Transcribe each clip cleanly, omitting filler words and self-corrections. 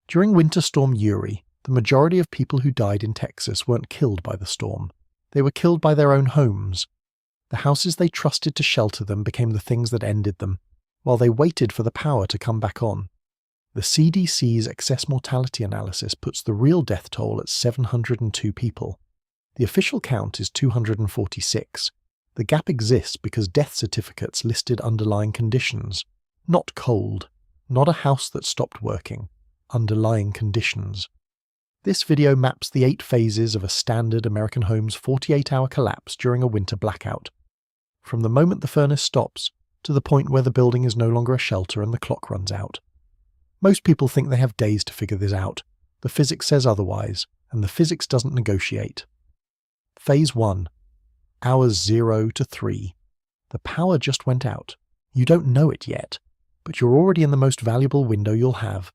During Winter Storm Uri, the majority of people who died in Texas weren't killed by the storm. They were killed by their own homes. The houses they trusted to shelter them became the things that ended them, while they waited for the power to come back on. The CDC's excess-mortality analysis puts the real death toll at 702 people. The official count is 246. The gap exists because death certificates listed underlying conditions. Not cold, not a house that stopped working. Underlying conditions. This video maps the 8 phases of a standard American home's 48-hour collapse during a winter blackout. From the moment the furnace stops, to the point where the building is no longer a shelter and the clock runs out. Most people think they have days to figure this out. The physics says otherwise, and the physics doesn't negotiate. Phase 1. Hours 0 to 3. The power just went out. You don't know it yet, but you're already in the most valuable window you'll have.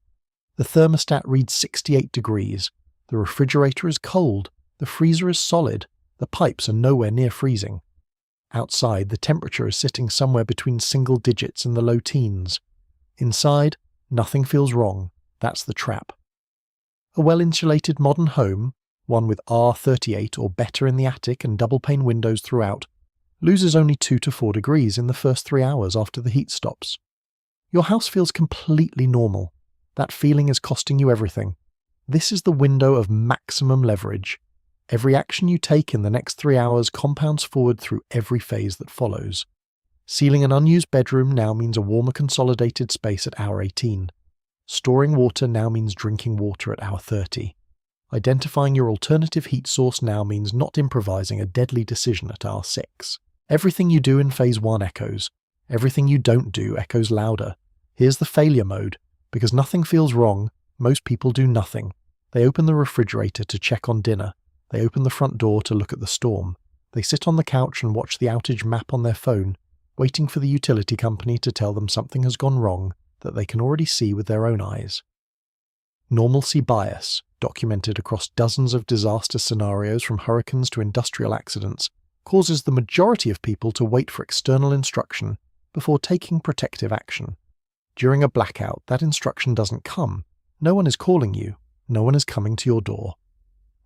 The thermostat reads 68 degrees. The refrigerator is cold. The freezer is solid. The pipes are nowhere near freezing. Outside, the temperature is sitting somewhere between single digits in the low teens. Inside, nothing feels wrong. That's the trap. A well-insulated modern home, one with R38 or better in the attic and double-pane windows throughout, loses only 2 to 4 degrees in the first 3 hours after the heat stops. Your house feels completely normal. That feeling is costing you everything. This is the window of maximum leverage. Every action you take in the next 3 hours compounds forward through every phase that follows. Sealing an unused bedroom now means a warmer consolidated space at hour 18. Storing water now means drinking water at hour 30. Identifying your alternative heat source now means not improvising a deadly decision at hour 6. Everything you do in phase 1 echoes. Everything you don't do echoes louder. Here's the failure mode. Because nothing feels wrong, most people do nothing. They open the refrigerator to check on dinner. They open the front door to look at the storm. They sit on the couch and watch the outage map on their phone, waiting for the utility company to tell them something has gone wrong that they can already see with their own eyes. Normalcy bias, documented across dozens of disaster scenarios from hurricanes to industrial accidents, causes the majority of people to wait for external instruction before taking protective action. During a blackout, that instruction doesn't come. No one is calling you. No one is coming to your door.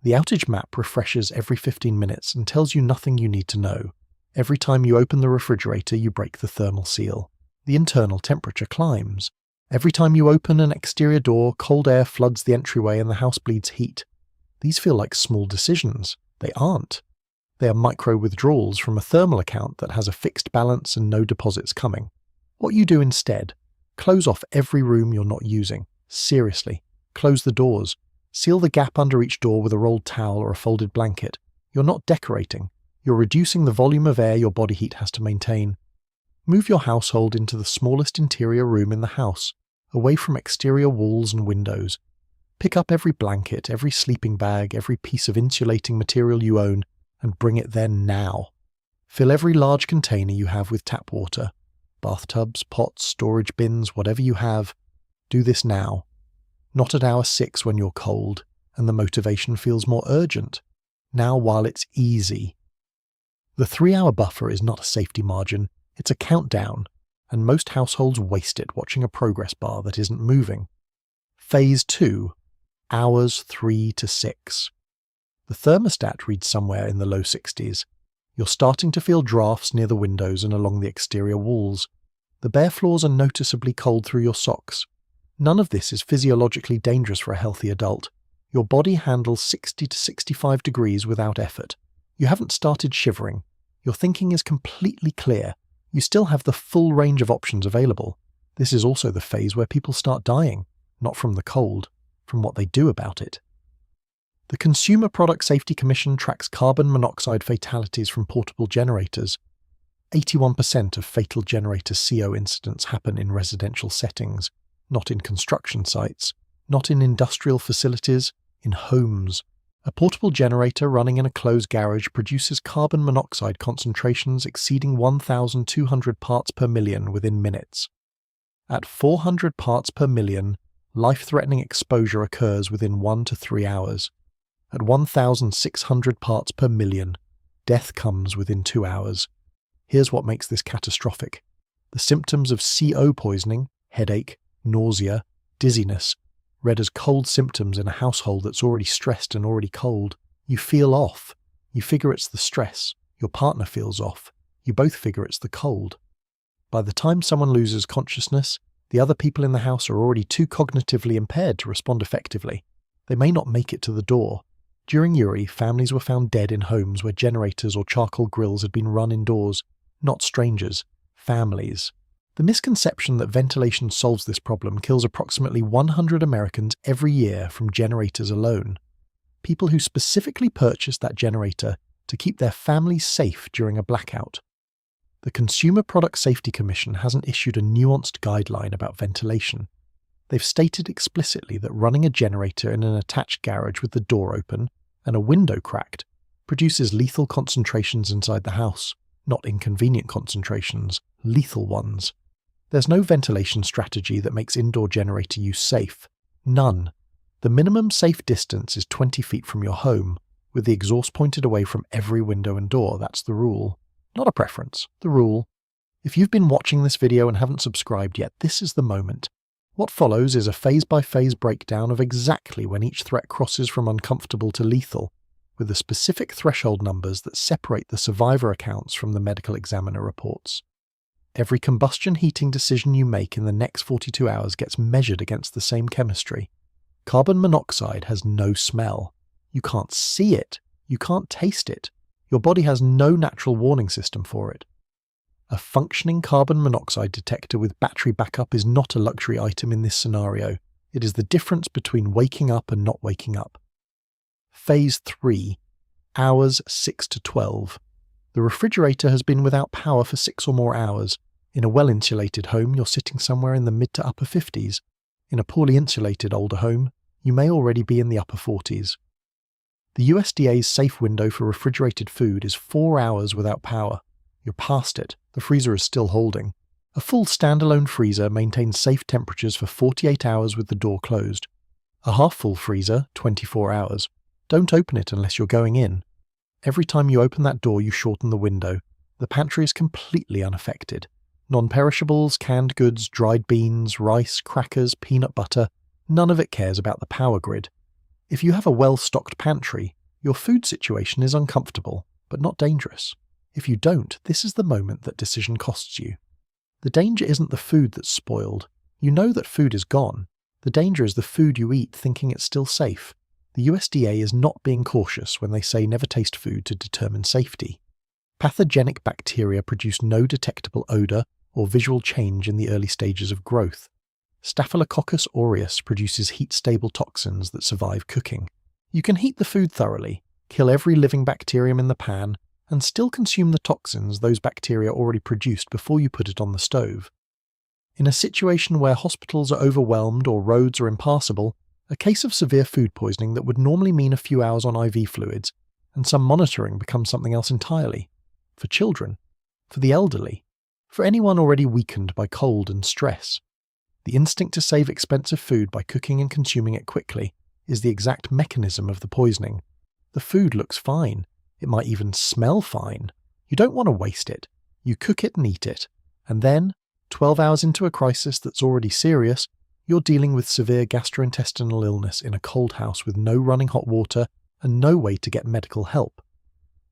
The outage map refreshes every 15 minutes and tells you nothing you need to know. Every time you open the refrigerator, you break the thermal seal. The internal temperature climbs. Every time you open an exterior door, cold air floods the entryway and the house bleeds heat. These feel like small decisions. They aren't. They are micro withdrawals from a thermal account that has a fixed balance and no deposits coming. What you do instead: close off every room you're not using. Seriously. Close the doors. Seal the gap under each door with a rolled towel or a folded blanket. You're not decorating. You're reducing the volume of air your body heat has to maintain. Move your household into the smallest interior room in the house, away from exterior walls and windows. Pick up every blanket, every sleeping bag, every piece of insulating material you own, and bring it there now. Fill every large container you have with tap water. Bathtubs, pots, storage bins, whatever you have. Do this now. Not at hour 6 when you're cold, and the motivation feels more urgent. Now while it's easy. The 3-hour buffer is not a safety margin, it's a countdown, and most households waste it watching a progress bar that isn't moving. Phase 2. Hours 3 to 6. The thermostat reads somewhere in the low 60s. You're starting to feel drafts near the windows and along the exterior walls. The bare floors are noticeably cold through your socks. None of this is physiologically dangerous for a healthy adult. Your body handles 60 to 65 degrees without effort. You haven't started shivering. Your thinking is completely clear. You still have the full range of options available. This is also the phase where people start dying, not from the cold, from what they do about it. The Consumer Product Safety Commission tracks carbon monoxide fatalities from portable generators. 81% of fatal generator CO incidents happen in residential settings, not in construction sites, not in industrial facilities, in homes. A portable generator running in a closed garage produces carbon monoxide concentrations exceeding 1,200 parts per million within minutes. At 400 parts per million, life-threatening exposure occurs within 1 to 3 hours. At 1,600 parts per million, death comes within 2 hours. Here's what makes this catastrophic. The symptoms of CO poisoning, headache, nausea, dizziness, read as cold symptoms in a household that's already stressed and already cold. You feel off. You figure it's the stress. Your partner feels off. You both figure it's the cold. By the time someone loses consciousness, the other people in the house are already too cognitively impaired to respond effectively. They may not make it to the door. During Uri, families were found dead in homes where generators or charcoal grills had been run indoors. Not strangers, families. The misconception that ventilation solves this problem kills approximately 100 Americans every year from generators alone. People who specifically purchased that generator to keep their families safe during a blackout. The Consumer Product Safety Commission hasn't issued a nuanced guideline about ventilation. They've stated explicitly that running a generator in an attached garage with the door open and a window cracked produces lethal concentrations inside the house. Not inconvenient concentrations, lethal ones. There's no ventilation strategy that makes indoor generator use safe. None. The minimum safe distance is 20 feet from your home, with the exhaust pointed away from every window and door. That's the rule. Not a preference, the rule. If you've been watching this video and haven't subscribed yet, this is the moment. What follows is a phase-by-phase breakdown of exactly when each threat crosses from uncomfortable to lethal, with the specific threshold numbers that separate the survivor accounts from the medical examiner reports. Every combustion heating decision you make in the next 42 hours gets measured against the same chemistry. Carbon monoxide has no smell. You can't see it. You can't taste it. Your body has no natural warning system for it. A functioning carbon monoxide detector with battery backup is not a luxury item in this scenario. It is the difference between waking up and not waking up. Phase 3. Hours 6 to 12. The refrigerator has been without power for 6 or more hours. In a well-insulated home, you're sitting somewhere in the mid to upper 50s. In a poorly insulated older home, you may already be in the upper 40s. The USDA's safe window for refrigerated food is 4 hours without power. You're past it. The freezer is still holding. A full standalone freezer maintains safe temperatures for 48 hours with the door closed. A half-full freezer, 24 hours. Don't open it unless you're going in. Every time you open that door, you shorten the window. The pantry is completely unaffected. Non-perishables, canned goods, dried beans, rice, crackers, peanut butter, none of it cares about the power grid. If you have a well-stocked pantry, your food situation is uncomfortable, but not dangerous. If you don't, this is the moment that decision costs you. The danger isn't the food that's spoiled. You know that food is gone. The danger is the food you eat thinking it's still safe. The USDA is not being cautious when they say never taste food to determine safety. Pathogenic bacteria produce no detectable odor or visual change in the early stages of growth. Staphylococcus aureus produces heat-stable toxins that survive cooking. You can heat the food thoroughly, kill every living bacterium in the pan, and still consume the toxins those bacteria already produced before you put it on the stove. In a situation where hospitals are overwhelmed or roads are impassable, a case of severe food poisoning that would normally mean a few hours on IV fluids and some monitoring becomes something else entirely. For children, for the elderly, for anyone already weakened by cold and stress. The instinct to save expensive food by cooking and consuming it quickly is the exact mechanism of the poisoning. The food looks fine. It might even smell fine. You don't want to waste it. You cook it and eat it. And then, 12 hours into a crisis that's already serious, you're dealing with severe gastrointestinal illness in a cold house with no running hot water and no way to get medical help.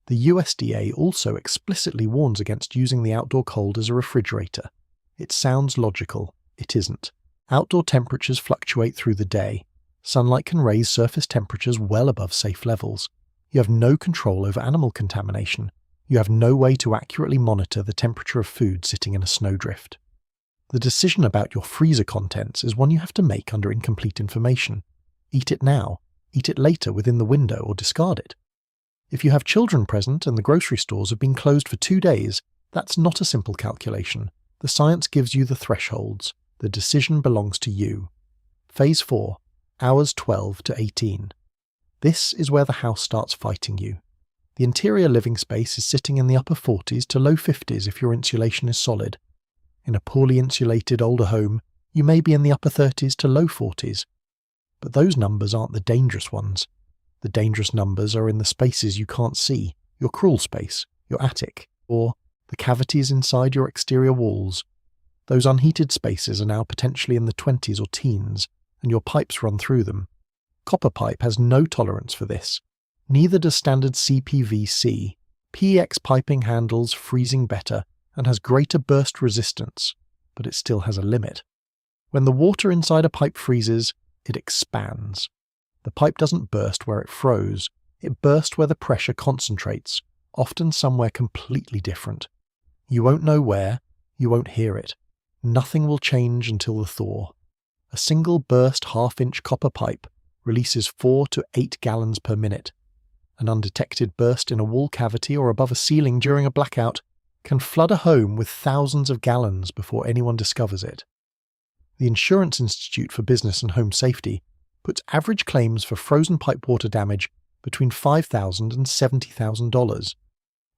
The USDA also explicitly warns against using the outdoor cold as a refrigerator. It sounds logical. It isn't. Outdoor temperatures fluctuate through the day. Sunlight can raise surface temperatures well above safe levels. You have no control over animal contamination. You have no way to accurately monitor the temperature of food sitting in a snowdrift. The decision about your freezer contents is one you have to make under incomplete information. Eat it now. Eat it later within the window or discard it. If you have children present and the grocery stores have been closed for 2 days, that's not a simple calculation. The science gives you the thresholds. The decision belongs to you. Phase 4. Hours 12 to 18. This is where the house starts fighting you. The interior living space is sitting in the upper 40s to low 50s if your insulation is solid. In a poorly insulated older home, you may be in the upper 30s to low 40s. But those numbers aren't the dangerous ones. The dangerous numbers are in the spaces you can't see, your crawl space, your attic, or the cavities inside your exterior walls. Those unheated spaces are now potentially in the 20s or teens. and your pipes run through them. Copper pipe has no tolerance for this. Neither does standard CPVC. PEX piping handles freezing better and has greater burst resistance, but it still has a limit. When the water inside a pipe freezes, it expands. The pipe doesn't burst where it froze, it bursts where the pressure concentrates, often somewhere completely different. You won't know where, you won't hear it. Nothing will change until the thaw. A single burst half-inch copper pipe releases 4 to 8 gallons per minute. An undetected burst in a wall cavity or above a ceiling during a blackout can flood a home with thousands of gallons before anyone discovers it. The Insurance Institute for Business and Home Safety puts average claims for frozen pipe water damage between $5,000 and $70,000.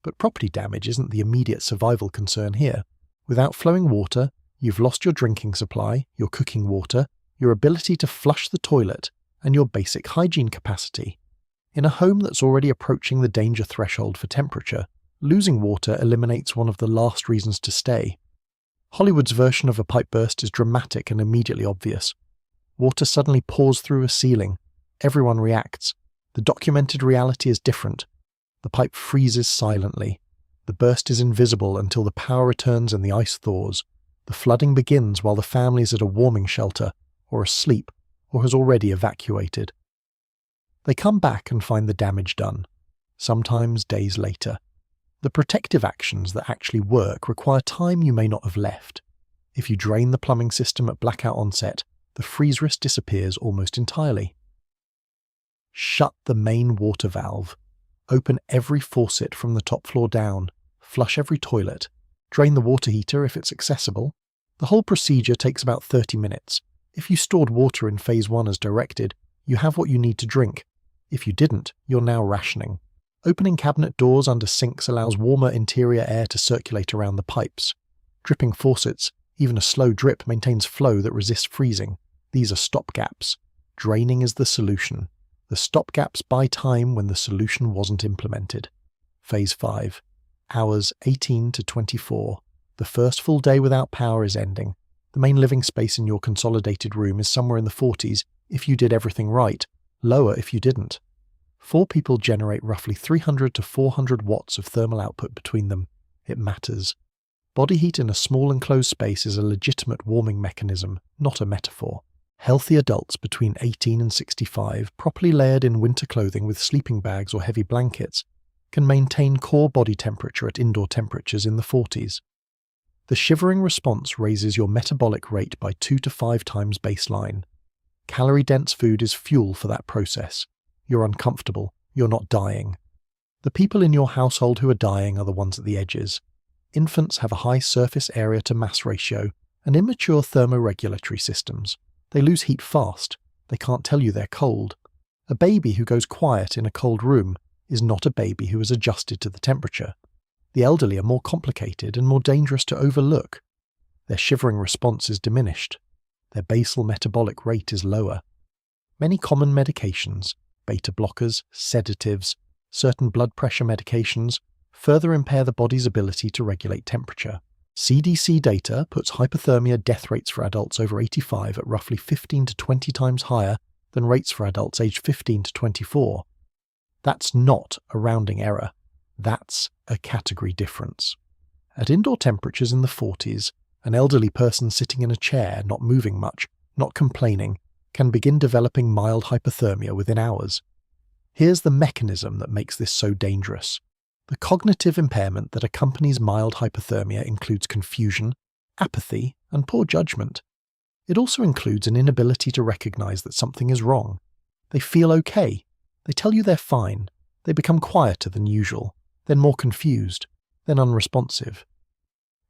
But property damage isn't the immediate survival concern here. Without flowing water, you've lost your drinking supply, your cooking water, your ability to flush the toilet, and your basic hygiene capacity. In a home that's already approaching the danger threshold for temperature, losing water eliminates one of the last reasons to stay. Hollywood's version of a pipe burst is dramatic and immediately obvious. Water suddenly pours through a ceiling. Everyone reacts. The documented reality is different. The pipe freezes silently. The burst is invisible until the power returns and the ice thaws. The flooding begins while the family is at a warming shelter, or asleep, or has already evacuated. They come back and find the damage done, sometimes days later. The protective actions that actually work require time you may not have left. If you drain the plumbing system at blackout onset, the freeze risk disappears almost entirely. Shut the main water valve. Open every faucet from the top floor down. Flush every toilet. Drain the water heater if it's accessible. The whole procedure takes about 30 minutes. If you stored water in Phase 1 as directed, you have what you need to drink. If you didn't, you're now rationing. Opening cabinet doors under sinks allows warmer interior air to circulate around the pipes. Dripping faucets, even a slow drip, maintains flow that resists freezing. These are stopgaps. Draining is the solution. The stopgaps buy time when the solution wasn't implemented. Phase 5. Hours 18 to 24. The first full day without power is ending. The main living space in your consolidated room is somewhere in the 40s if you did everything right, lower if you didn't. 4 people generate roughly 300 to 400 watts of thermal output between them. It matters. Body heat in a small enclosed space is a legitimate warming mechanism, not a metaphor. Healthy adults between 18 and 65, properly layered in winter clothing with sleeping bags or heavy blankets, can maintain core body temperature at indoor temperatures in the 40s. The shivering response raises your metabolic rate by 2 to 5 times baseline. Calorie-dense food is fuel for that process. You're uncomfortable. You're not dying. The people in your household who are dying are the ones at the edges. Infants have a high surface area to mass ratio and immature thermoregulatory systems. They lose heat fast. They can't tell you they're cold. A baby who goes quiet in a cold room is not a baby who has adjusted to the temperature. The elderly are more complicated and more dangerous to overlook. Their shivering response is diminished. Their basal metabolic rate is lower. Many common medications, beta blockers, sedatives, certain blood pressure medications, further impair the body's ability to regulate temperature. CDC data puts hypothermia death rates for adults over 85 at roughly 15 to 20 times higher than rates for adults aged 15 to 24. That's not a rounding error. That's a category difference. At indoor temperatures in the 40s, an elderly person sitting in a chair, not moving much, not complaining, can begin developing mild hypothermia within hours. Here's the mechanism that makes this so dangerous. The cognitive impairment that accompanies mild hypothermia includes confusion, apathy, and poor judgment. It also includes an inability to recognize that something is wrong. They feel okay. They tell you they're fine. They become quieter than usual, then more confused, then unresponsive.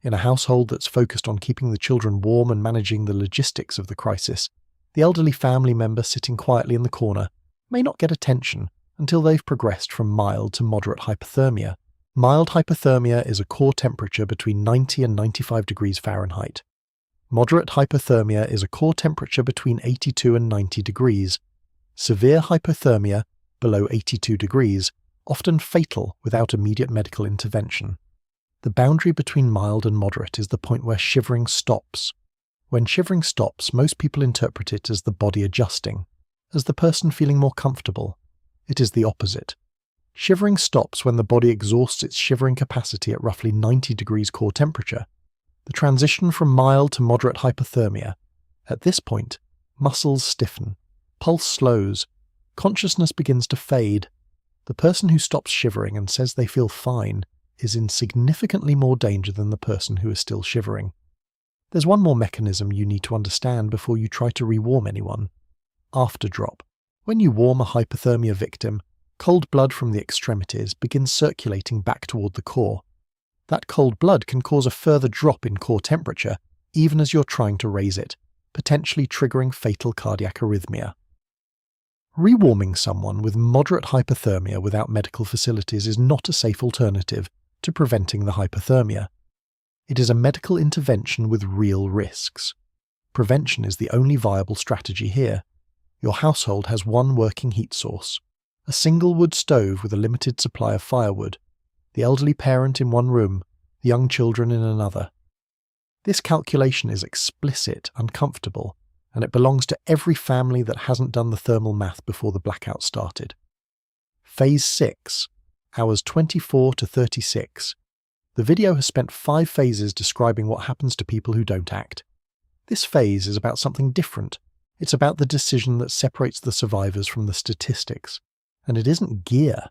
In a household that's focused on keeping the children warm and managing the logistics of the crisis, the elderly family member sitting quietly in the corner may not get attention until they've progressed from mild to moderate hypothermia. Mild hypothermia is a core temperature between 90 and 95 degrees Fahrenheit. Moderate hypothermia is a core temperature between 82 and 90 degrees. Severe hypothermia, below 82 degrees, often fatal without immediate medical intervention. The boundary between mild and moderate is the point where shivering stops. When shivering stops, most people interpret it as the body adjusting, as the person feeling more comfortable. It is the opposite. Shivering stops when the body exhausts its shivering capacity at roughly 90 degrees core temperature. The transition from mild to moderate hypothermia. At this point, muscles stiffen, pulse slows, consciousness begins to fade. The person who stops shivering and says they feel fine is in significantly more danger than the person who is still shivering. There's one more mechanism you need to understand before you try to rewarm anyone. Afterdrop. When you warm a hypothermia victim, cold blood from the extremities begins circulating back toward the core. That cold blood can cause a further drop in core temperature, even as you're trying to raise it, potentially triggering fatal cardiac arrhythmia. Rewarming someone with moderate hypothermia without medical facilities is not a safe alternative to preventing the hypothermia. It is a medical intervention with real risks. Prevention is the only viable strategy here. Your household has one working heat source, a single wood stove with a limited supply of firewood, the elderly parent in one room, the young children in another. This calculation is explicit, uncomfortable, and it belongs to every family that hasn't done the thermal math before the blackout started. Phase 6, hours 24 to 36. The video has spent 5 phases describing what happens to people who don't act. This phase is about something different. It's about the decision that separates the survivors from the statistics. And it isn't gear.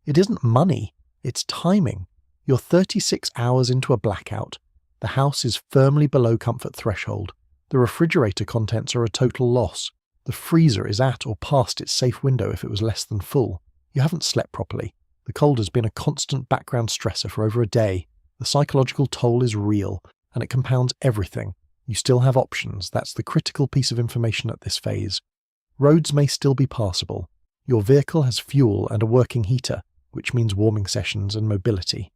It isn't money. It's timing. You're 36 hours into a blackout. The house is firmly below comfort threshold. The refrigerator contents are a total loss. The freezer is at or past its safe window if it was less than full. You haven't slept properly. The cold has been a constant background stressor for over a day. The psychological toll is real, and it compounds everything. You still have options. That's the critical piece of information at this phase. Roads may still be passable. Your vehicle has fuel and a working heater, which means warming sessions and mobility.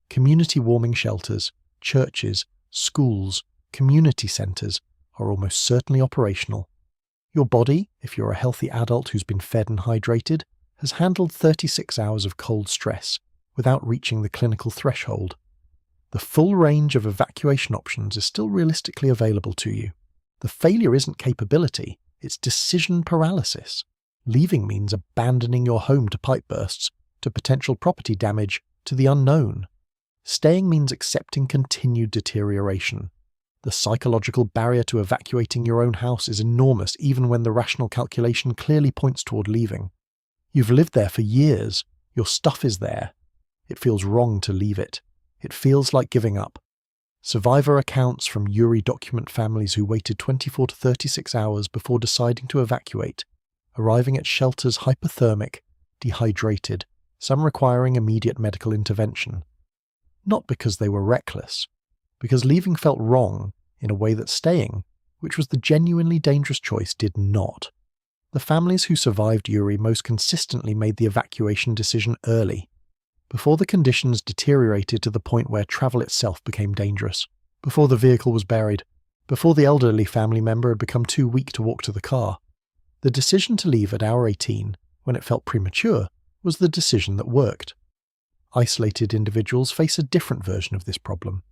Community warming shelters, churches, schools, community centres are almost certainly operational. Your body, if you're a healthy adult who's been fed and hydrated, has handled 36 hours of cold stress without reaching the clinical threshold. The full range of evacuation options is still realistically available to you. The failure isn't capability, it's decision paralysis. Leaving means abandoning your home to pipe bursts, to potential property damage, to the unknown. Staying means accepting continued deterioration. The psychological barrier to evacuating your own house is enormous even when the rational calculation clearly points toward leaving. You've lived there for years. Your stuff is there. It feels wrong to leave it. It feels like giving up. Survivor accounts from Uri document families who waited 24 to 36 hours before deciding to evacuate, arriving at shelters hypothermic, dehydrated, some requiring immediate medical intervention. Not because they were reckless, because leaving felt wrong in a way that staying, which was the genuinely dangerous choice, did not. The families who survived Uri most consistently made the evacuation decision early, before the conditions deteriorated to the point where travel itself became dangerous, before the vehicle was buried, before the elderly family member had become too weak to walk to the car. The decision to leave at hour 18, when it felt premature, was the decision that worked. Isolated individuals face a different version of this problem.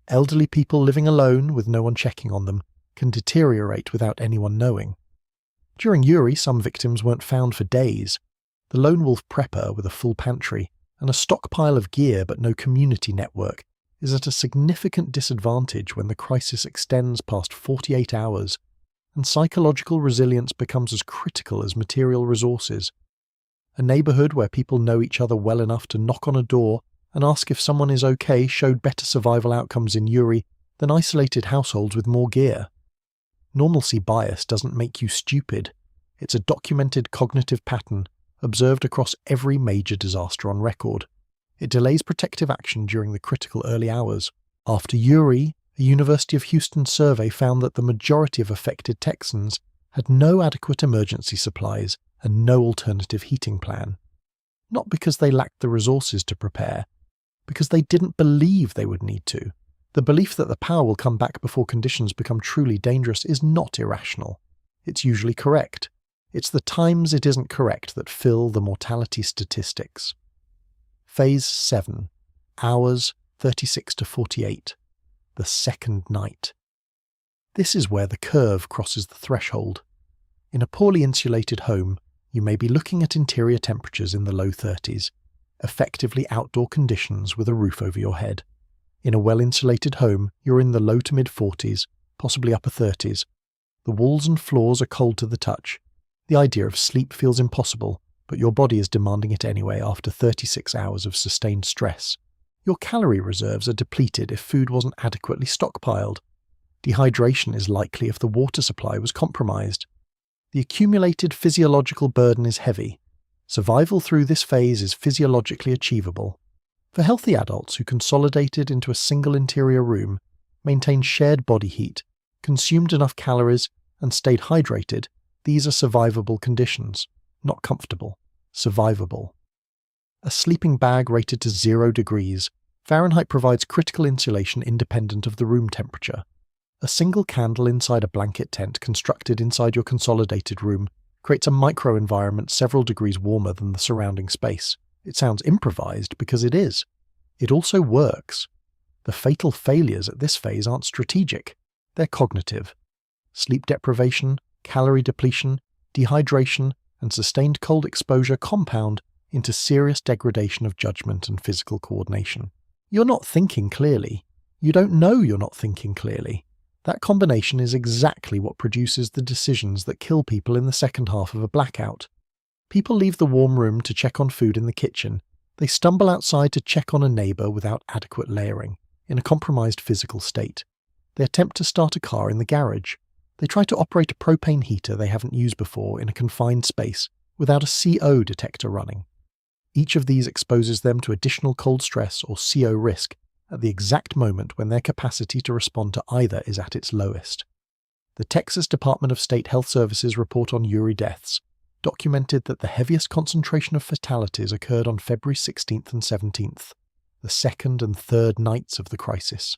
Elderly people living alone with no one checking on them can deteriorate without anyone knowing. During Uri, some victims weren't found for days. The lone wolf prepper with a full pantry and a stockpile of gear but no community network is at a significant disadvantage when the crisis extends past 48 hours, and psychological resilience becomes as critical as material resources. A neighbourhood where people know each other well enough to knock on a door and ask if someone is okay showed better survival outcomes in Uri than isolated households with more gear. Normalcy bias doesn't make you stupid. It's a documented cognitive pattern observed across every major disaster on record. It delays protective action during the critical early hours. After Uri, a University of Houston survey found that the majority of affected Texans had no adequate emergency supplies and no alternative heating plan. Not because they lacked the resources to prepare, because they didn't believe they would need to. The belief that the power will come back before conditions become truly dangerous is not irrational. It's usually correct. It's the times it isn't correct that fill the mortality statistics. Phase 7, hours 36 to 48, the second night. This is where the curve crosses the threshold. In a poorly insulated home, you may be looking at interior temperatures in the low 30s, effectively outdoor conditions with a roof over your head. In a well-insulated home, you're in the low to mid-40s, possibly upper 30s. The walls and floors are cold to the touch. The idea of sleep feels impossible, but your body is demanding it anyway after 36 hours of sustained stress. Your calorie reserves are depleted if food wasn't adequately stockpiled. Dehydration is likely if the water supply was compromised. The accumulated physiological burden is heavy. Survival through this phase is physiologically achievable. For healthy adults who consolidated into a single interior room, maintained shared body heat, consumed enough calories, and stayed hydrated, these are survivable conditions. Not comfortable. Survivable. A sleeping bag rated to 0 degrees Fahrenheit provides critical insulation independent of the room temperature. A single candle inside a blanket tent constructed inside your consolidated room creates a microenvironment several degrees warmer than the surrounding space. It sounds improvised because it is. It also works. The fatal failures at this phase aren't strategic. They're cognitive. Sleep deprivation, calorie depletion, dehydration, and sustained cold exposure compound into serious degradation of judgment and physical coordination. You're not thinking clearly. You don't know you're not thinking clearly. That combination is exactly what produces the decisions that kill people in the second half of a blackout. People leave the warm room to check on food in the kitchen. They stumble outside to check on a neighbour without adequate layering, in a compromised physical state. They attempt to start a car in the garage. They try to operate a propane heater they haven't used before in a confined space without a CO detector running. Each of these exposes them to additional cold stress or CO risk at the exact moment when their capacity to respond to either is at its lowest. The Texas Department of State Health Services report on Uri deaths documented that the heaviest concentration of fatalities occurred on February 16th and 17th, the second and third nights of the crisis.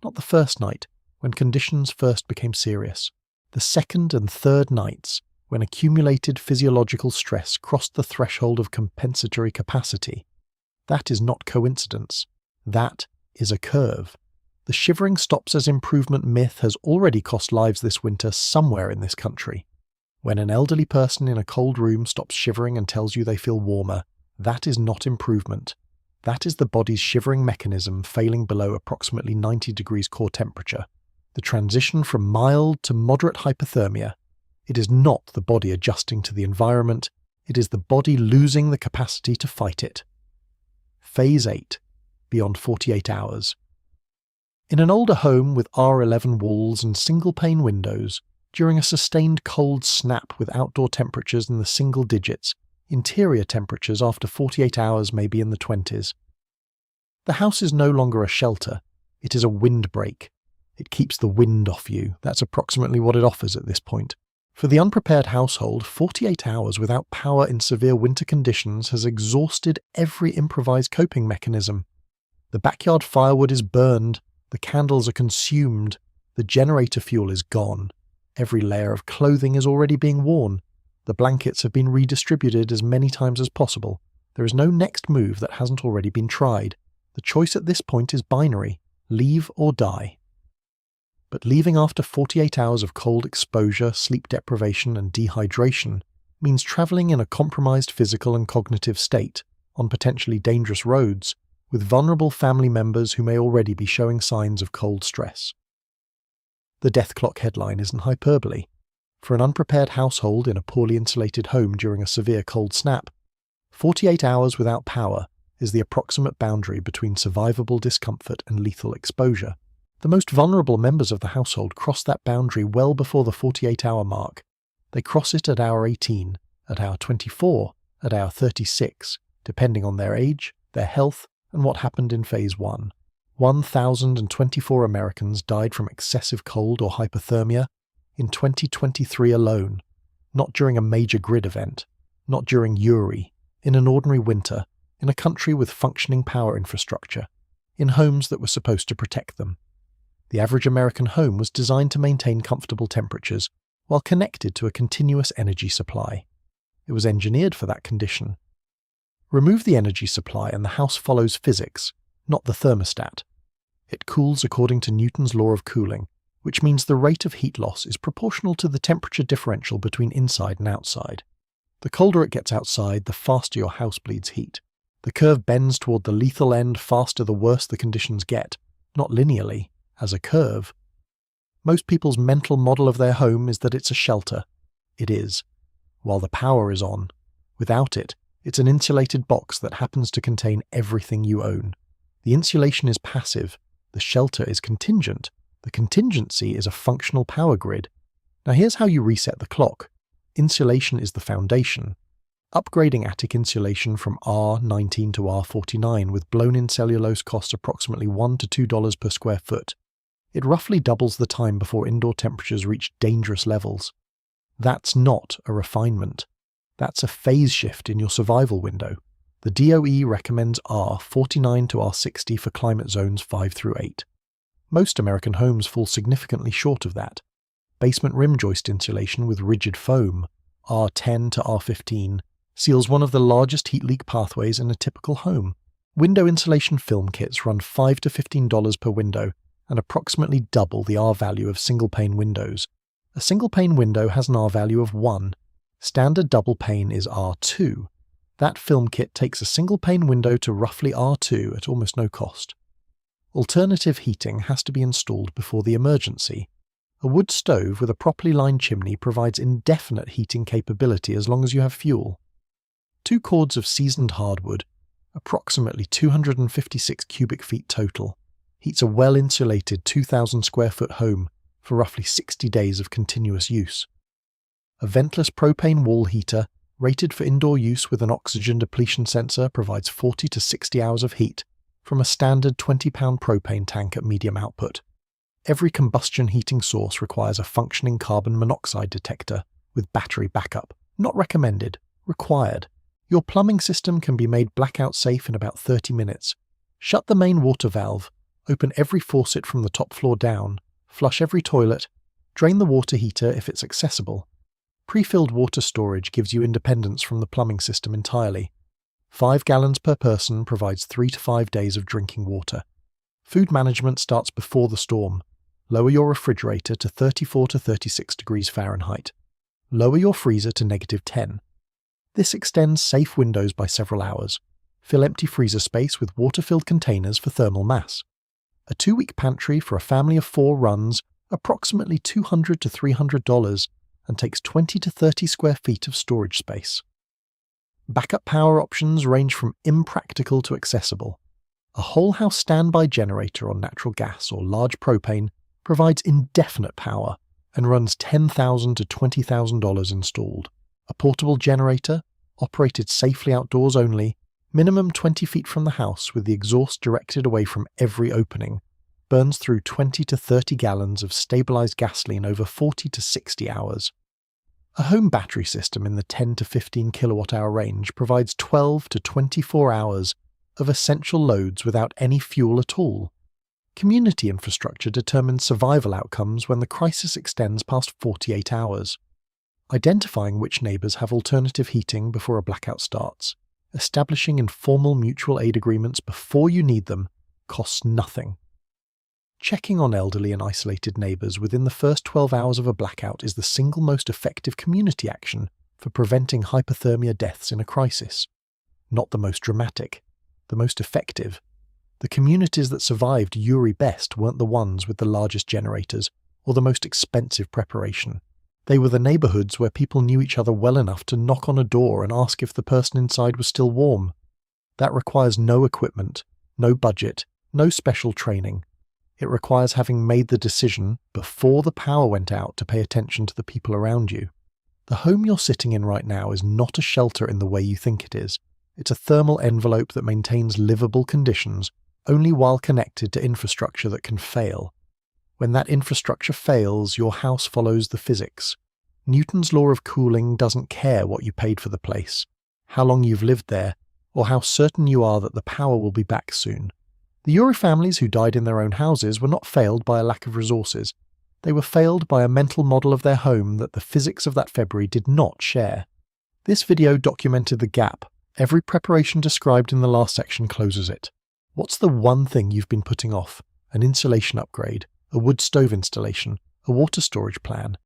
Not the first night, when conditions first became serious. The second and third nights, when accumulated physiological stress crossed the threshold of compensatory capacity. That is not coincidence. That is a curve. The shivering stops as improvement myth has already cost lives this winter somewhere in this country. When an elderly person in a cold room stops shivering and tells you they feel warmer, that is not improvement. That is the body's shivering mechanism failing below approximately 90 degrees core temperature. The transition from mild to moderate hypothermia. It is not the body adjusting to the environment, it is the body losing the capacity to fight it. Phase 8. Beyond 48 hours. In an older home with R11 walls and single-pane windows, during a sustained cold snap with outdoor temperatures in the single digits, interior temperatures after 48 hours may be in the 20s. The house is no longer a shelter, it is a windbreak. It keeps the wind off you, that's approximately what it offers at this point. For the unprepared household, 48 hours without power in severe winter conditions has exhausted every improvised coping mechanism. The backyard firewood is burned, the candles are consumed, the generator fuel is gone. Every layer of clothing is already being worn. The blankets have been redistributed as many times as possible. There is no next move that hasn't already been tried. The choice at this point is binary, leave or die. But leaving after 48 hours of cold exposure, sleep deprivation and dehydration means travelling in a compromised physical and cognitive state, on potentially dangerous roads, with vulnerable family members who may already be showing signs of cold stress. The death clock headline isn't hyperbole. For an unprepared household in a poorly insulated home during a severe cold snap, 48 hours without power is the approximate boundary between survivable discomfort and lethal exposure. The most vulnerable members of the household cross that boundary well before the 48-hour mark. They cross it at hour 18, at hour 24, at hour 36, depending on their age, their health, and what happened in Phase 1. 1,024 Americans died from excessive cold or hypothermia in 2023 alone, not during a major grid event, not during Uri, in an ordinary winter, in a country with functioning power infrastructure, in homes that were supposed to protect them. The average American home was designed to maintain comfortable temperatures while connected to a continuous energy supply. It was engineered for that condition. Remove the energy supply and the house follows physics, not the thermostat. It cools according to Newton's law of cooling, which means the rate of heat loss is proportional to the temperature differential between inside and outside. The colder it gets outside, the faster your house bleeds heat. The curve bends toward the lethal end faster the worse the conditions get, not linearly, as a curve. Most people's mental model of their home is that it's a shelter. It is, while the power is on. Without it, it's an insulated box that happens to contain everything you own. The insulation is passive, the shelter is contingent, the contingency is a functional power grid. Now here's how you reset the clock. Insulation is the foundation. Upgrading attic insulation from R19 to R49 with blown-in cellulose costs approximately $1 to $2 per square foot. It roughly doubles the time before indoor temperatures reach dangerous levels. That's not a refinement. That's a phase shift in your survival window. The DOE recommends R49 to R60 for climate zones 5 through 8. Most American homes fall significantly short of that. Basement rim joist insulation with rigid foam, R10 to R15, seals one of the largest heat leak pathways in a typical home. Window insulation film kits run $5 to $15 per window and approximately double the R value of single-pane windows. A single-pane window has an R value of 1. Standard double-pane is R2. That film kit takes a single-pane window to roughly R2 at almost no cost. Alternative heating has to be installed before the emergency. A wood stove with a properly lined chimney provides indefinite heating capability as long as you have fuel. 2 cords of seasoned hardwood, approximately 256 cubic feet total, heats a well-insulated 2,000 square foot home for roughly 60 days of continuous use. A ventless propane wall heater, rated for indoor use with an oxygen depletion sensor, provides 40 to 60 hours of heat from a standard 20-pound propane tank at medium output. Every combustion heating source requires a functioning carbon monoxide detector with battery backup. Not recommended, required. Your plumbing system can be made blackout safe in about 30 minutes. Shut the main water valve, open every faucet from the top floor down, flush every toilet, drain the water heater if it's accessible. Pre-filled water storage gives you independence from the plumbing system entirely. 5 gallons per person provides 3 to 5 days of drinking water. Food management starts before the storm. Lower your refrigerator to 34 to 36 degrees Fahrenheit. Lower your freezer to -10. This extends safe windows by several hours. Fill empty freezer space with water-filled containers for thermal mass. A 2-week pantry for a family of 4 runs approximately $200 to $300 and takes 20 to 30 square feet of storage space. Backup power options range from impractical to accessible. A whole house standby generator on natural gas or large propane provides indefinite power and runs $10,000 to $20,000 installed. A portable generator, operated safely outdoors only, minimum 20 feet from the house with the exhaust directed away from every opening, burns through 20 to 30 gallons of stabilized gasoline over 40 to 60 hours. A home battery system in the 10 to 15 kilowatt-hour range provides 12 to 24 hours of essential loads without any fuel at all. Community infrastructure determines survival outcomes when the crisis extends past 48 hours. Identifying which neighbours have alternative heating before a blackout starts, establishing informal mutual aid agreements before you need them, costs nothing. Checking on elderly and isolated neighbours within the first 12 hours of a blackout is the single most effective community action for preventing hypothermia deaths in a crisis. Not the most dramatic, the most effective. The communities that survived Uri best weren't the ones with the largest generators or the most expensive preparation. They were the neighbourhoods where people knew each other well enough to knock on a door and ask if the person inside was still warm. That requires no equipment, no budget, no special training. It requires having made the decision before the power went out to pay attention to the people around you. The home you're sitting in right now is not a shelter in the way you think it is. It's a thermal envelope that maintains livable conditions only while connected to infrastructure that can fail. When that infrastructure fails, your house follows the physics. Newton's law of cooling doesn't care what you paid for the place, how long you've lived there, or how certain you are that the power will be back soon. The Uri families who died in their own houses were not failed by a lack of resources. They were failed by a mental model of their home that the physics of that February did not share. This video documented the gap. Every preparation described in the last section closes it. What's the one thing you've been putting off? An insulation upgrade, a wood stove installation, a water storage plan,